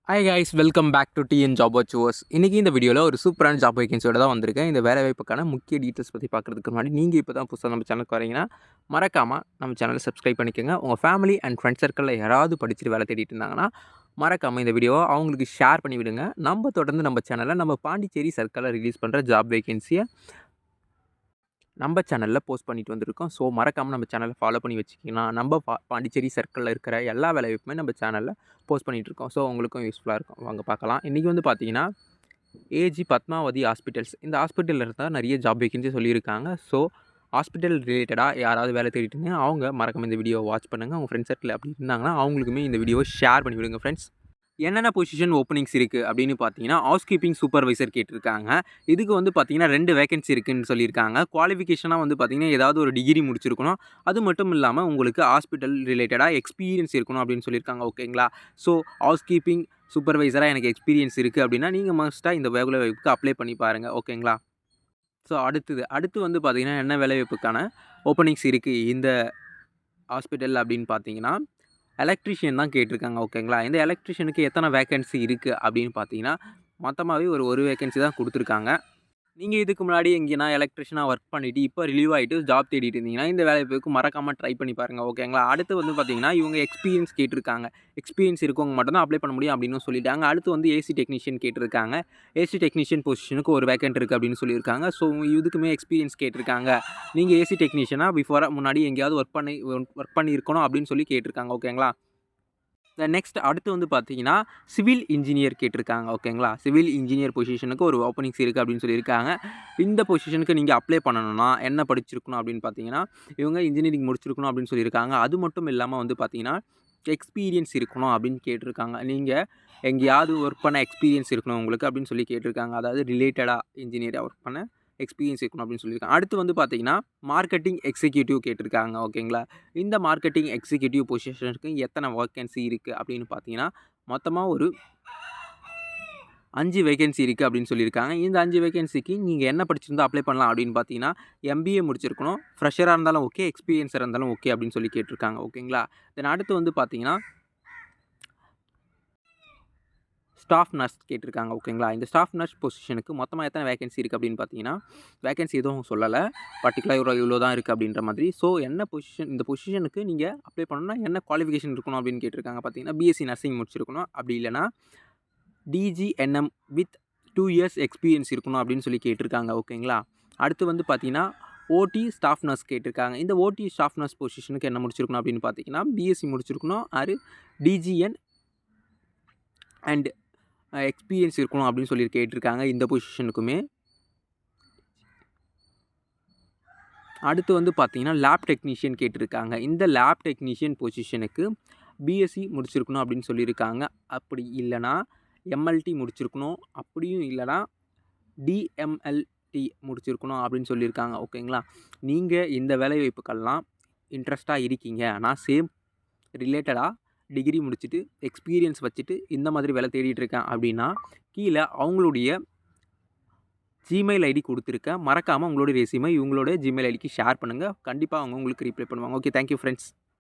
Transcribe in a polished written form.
Hi guys, welcome back to TN job watchers. இன்றைக்கி இந்த வீடியோவில் ஒரு சூப்பரான ஜாப் வேகன்சியோட தான் வந்திருக்கேன். இந்த வேலை வாய்ப்புக்கான முக்கிய டீட்டெயில்ஸ் பற்றி பார்க்குறதுக்கு முன்னாடி நீங்கள் இப்போ தான் புதுசாக நம்ம சேனலுக்கு வரீங்கன்னா மறக்காமல் நம்ம சேனலை சப்ஸ்கிரைப் பண்ணிக்கோங்க. உங்கள் ஃபேமிலி அண்ட் ஃப்ரெண்ட்ஸ் சர்க்கிளில் யாராவது படிச்சுட்டு வேலை தேடிட்டு இருந்தாங்கன்னா மறக்காமல் இந்த வீடியோவை அவங்களுக்கு ஷேர் பண்ணி விடுங்க. நம்ம தொடர்ந்து நம்ம சேனலில் நம்ம பாண்டிச்சேரி சர்க்கிளில் ரிலீஸ் பண்ணுற ஜாப் வேகன்சியை நம்ம சேனலில் போஸ்ட் பண்ணிட்டு வந்திருக்கோம். ஸோ மறக்காமல் நம்ம சேனலை ஃபாலோ பண்ணி வச்சுக்கிங்கன்னா நம்ம பாண்டிச்சேரி சர்க்கிளில் இருக்கிற எல்லா வேலைவாய்ப்புமே நம்ம சேனலில் போஸ்ட் பண்ணிகிட்ருக்கோம். ஸோ உங்களுக்கும் யூஸ்ஃபுல்லாக இருக்கும். வாங்க பார்க்கலாம். இன்றைக்கி வந்து பார்த்தீங்கன்னா ஏஜி பத்மாவதி ஹாஸ்பிட்டல்ஸ், இந்த ஹாஸ்பிட்டலில் இருந்தால் நிறைய ஜாப் வேகன்சி சொல்லியிருக்காங்க. ஸோ ஹாஸ்பிட்டல் ரிலேட்டடாக யாராவது வேலை தேடிட்டு இருந்தீங்க அவங்க மறக்காமல் இந்த வீடியோவை வாட்ச் பண்ணுங்கள். உங்கள் ஃப்ரெண்ட்ஸ் சர்க்கிள் அப்படி இருந்தாங்கன்னா அவங்களுக்குமே இந்த வீடியோவை ஷேர் பண்ணி விடுங்க ஃப்ரெண்ட்ஸ். என்னென்ன பொசிஷன் ஓப்பனிங்ஸ் இருக்குது அப்படின்னு பார்த்தீங்கன்னா, ஹவுஸ் கீப்பிங் சூப்பர்வைசர் கேட்டிருக்காங்க. இதுக்கு வந்து பார்த்தீங்கன்னா 2 வேகன்சி இருக்குதுன்னு சொல்லியிருக்காங்க. குவாலிஃபிகேஷனாக வந்து பார்த்தீங்கன்னா ஏதாவது ஒரு டிகிரி முடிச்சிருக்கணும். அது மட்டும் இல்லாமல் உங்களுக்கு ஹாஸ்பிட்டல் ரிலேட்டடாக எக்ஸ்பீரியன்ஸ் இருக்கணும் அப்படின்னு சொல்லியிருக்காங்க. ஓகேங்களா? ஸோ ஹவுஸ் கீப்பிங் சூப்பர்வைசராக எனக்கு எக்ஸ்பீரியன்ஸ் இருக்குது அப்படின்னா நீங்கள் மஸ்ட்டாக இந்த வேலை வாய்ப்புக்கு அப்ளை பண்ணி பாருங்கள். ஓகேங்களா? ஸோ அடுத்து வந்து பார்த்தீங்கன்னா என்ன வேலை வாய்ப்புக்கான ஓப்பனிங்ஸ் இருக்குது இந்த ஹாஸ்பிட்டல் அப்படின்னு பார்த்தீங்கன்னா எலக்ட்ரிஷியன் தான் கேட்டிருக்காங்க. ஓகேங்களா? இந்த எலக்ட்ரிஷியனுக்கு எத்தனை வேக்கன்சி இருக்குது அப்படின்னு பார்த்தீங்கன்னா மொத்தமாகவே ஒரு வேக்கன்சி தான் கொடுத்துருக்காங்க. நீங்கள் இதுக்கு முன்னாடி எங்கேனா எலக்ட்ரிஷியனாக ஒர்க் பண்ணிவிட்டு இப்போ ரிலீவ் ஆகிட்டு ஜாப் தேடிட்டு இருந்தீங்கன்னா இந்த வேலைக்கு மறக்காமல் ட்ரை பண்ணி பாருங்கள். ஓகேங்களா? அடுத்து வந்து பார்த்தீங்கன்னா இவங்க எக்ஸ்பீரியன்ஸ் கேட்டிருக்காங்க. எக்ஸ்பீரியன்ஸ் இருக்கவங்க மட்டும் தான் அப்ளை பண்ண முடியும் அப்படின்னு சொல்லிட்டாங்க. அடுத்து வந்து ஏசி டெக்னீஷியன் கேட்டிருக்காங்க. ஏசி டெக்னீஷியன் பொசிஷனுக்கு ஒரு வேக்கன்ட் இருக்குது அப்படின்னு சொல்லியிருக்காங்க. ஸோ இதுக்குமே எக்ஸ்பீரியன்ஸ் கேட்டிருக்காங்க. நீங்கள் ஏசி டெக்னீஷியனாக முன்னாடி எங்கேயாவது ஒர்க் பண்ணியிருக்கணும் அப்படின்னு சொல்லி கேட்டிருக்காங்க. ஓகேங்களா? நெக்ஸ்ட் அடுத்து வந்து பார்த்தீங்கன்னா சிவில் இன்ஜினியர் கேட்டிருக்காங்க. ஓகேங்களா? சிவில் இன்ஜினியர் பொசிஷனுக்கு ஒரு ஓப்பனிங்ஸ் இருக்குது அப்படின்னு சொல்லியிருக்காங்க. இந்த பொசிஷனுக்கு நீங்கள் அப்ளை பண்ணணும்னா என்ன படிச்சிருக்கணும் அப்படின்னு பார்த்தீங்கன்னா இவங்க இன்ஜினியரிங் முடிச்சிருக்கணும் அப்படின்னு சொல்லியிருக்காங்க. அது மட்டும் இல்லாமல் வந்து பார்த்தீங்கன்னா எக்ஸ்பீரியன்ஸ் இருக்கணும் அப்படின்னு கேட்டிருக்காங்க. நீங்கள் எங்கேயாவது ஒர்க் பண்ண எக்ஸ்பீரியன்ஸ் இருக்கணும் உங்களுக்கு அப்படின்னு சொல்லி கேட்டிருக்காங்க. அதாவது ரிலேட்டடாக இன்ஜினியராக ஒர்க் பண்ண எக்ஸ்பீரியன்ஸ் இருக்கணும் அப்படின்னு சொல்லியிருக்காங்க. அடுத்து வந்து பார்த்தீங்கன்னா மார்க்கெட்டிங் எக்ஸிக்யூட்டிவ் கேட்டிருக்காங்க. ஓகேங்களா? இந்த மார்க்கெட்டிங் எக்ஸிக்யூட்டிவ் பொசிஷனுக்கு எத்தனை வேக்கன்சி இருக்குது அப்படின்னு பார்த்தீங்கன்னா மொத்தமாக ஒரு 5 வேக்கன்சி இருக்குது அப்படின்னு சொல்லியிருக்காங்க. இந்த 5 வேக்கன்சிக்கு நீங்கள் என்ன படிச்சிருந்தா அப்ளை பண்ணலாம் அப்படின்னு பார்த்தீங்கன்னா எம்பிஏ முடிச்சிருக்கணும். ஃப்ரெஷராக இருந்தாலும் ஓகே, எக்ஸ்பீரியன்ஸாக இருந்தாலும் ஓகே அப்படின்னு சொல்லி கேட்டிருக்காங்க. ஓகேங்களா? தென் அடுத்து வந்து பார்த்தீங்கன்னா ஸ்டாஃப் நர்ஸ் கேட்டிருக்காங்க. ஓகேங்களா? இந்த ஸ்டாஃப் நர்ஸ் பொசிஷனுக்கு மொத்தமாக எத்தனை வேகன்சி இருக்குது அப்படின்னு பார்த்தீங்கன்னா வேகன்சி எதுவும் சொல்லலை. பர்டிகுலராக இவ்வளோ தான் இருக்குது அப்படின்ற மாதிரி. ஸோ என்ன பொசிஷன், இந்த பொசிஷனுக்கு நீங்கள் அப்ளை பண்ணணும்னா என்ன குவாலிஃபிகேஷன் இருக்கணும் அப்படின்னு கேட்டிருக்காங்க. பார்த்தீங்கன்னா பிஎஸ்சி நர்சிங் முடிச்சிருக்கணும். அப்படி இல்லைனா டிஜிஎன்எம் வித் 2 இயர்ஸ் எக்ஸ்பீரியன்ஸ் இருக்கணும் அப்படின்னு சொல்லி கேட்டிருக்காங்க. ஓகேங்களா? அடுத்து வந்து பார்த்தீங்கன்னா ஓடி ஸ்டாஃப் நர்ஸ் கேட்டிருக்காங்க. இந்த ஓடி ஸ்டாஃப் நர்ஸ் பொசிஷனுக்கு என்ன முடிச்சிருக்கணும் அப்படின்னு பார்த்தீங்கன்னா பிஎஸ்சி முடிச்சிருக்கணும். டிஜிஎன் அண்ட் எக்ஸ்பீரியன்ஸ் இருக்கணும் அப்படின்னு சொல்லி கேட்டிருக்காங்க இந்த பொசிஷனுக்குமே. அடுத்து வந்து பார்த்தீங்கன்னா லேப் டெக்னீஷியன் கேட்டிருக்காங்க. இந்த லேப் டெக்னீஷியன் பொசிஷனுக்கு பிஎஸ்சி முடிச்சிருக்கணும் அப்படின்னு சொல்லியிருக்காங்க. அப்படி இல்லைனா எம்எல்டி முடிச்சிருக்கணும். அப்படியும் இல்லைனா டிஎம்எல்டி முடிச்சிருக்கணும் அப்படின்னு சொல்லியிருக்காங்க. ஓகேங்களா? நீங்கள் இந்த வேலைவாய்ப்புக்கெல்லாம் இன்ட்ரெஸ்ட்டாக இருக்கீங்க, ஆனால் சேம் ரிலேட்டடாக டிகிரி முடிச்சுட்டு எக்ஸ்பீரியன்ஸ் வச்சுட்டு இந்த மாதிரி வேலை தேடிட்டு இருக்கேன் அப்படின்னா கீழே அவங்களுடைய ஜிமெயில் ஐடி கொடுத்துருக்கேன். மறக்காமல் உங்களுடைய ரெஸ்யூமை இவங்களோட ஜிமெயில் ஐடிக்கு ஷேர் பண்ணுங்கள். கண்டிப்பாக அவங்க உங்களுக்கு ரிப்ளை பண்ணுவாங்க. Okay, thank you friends.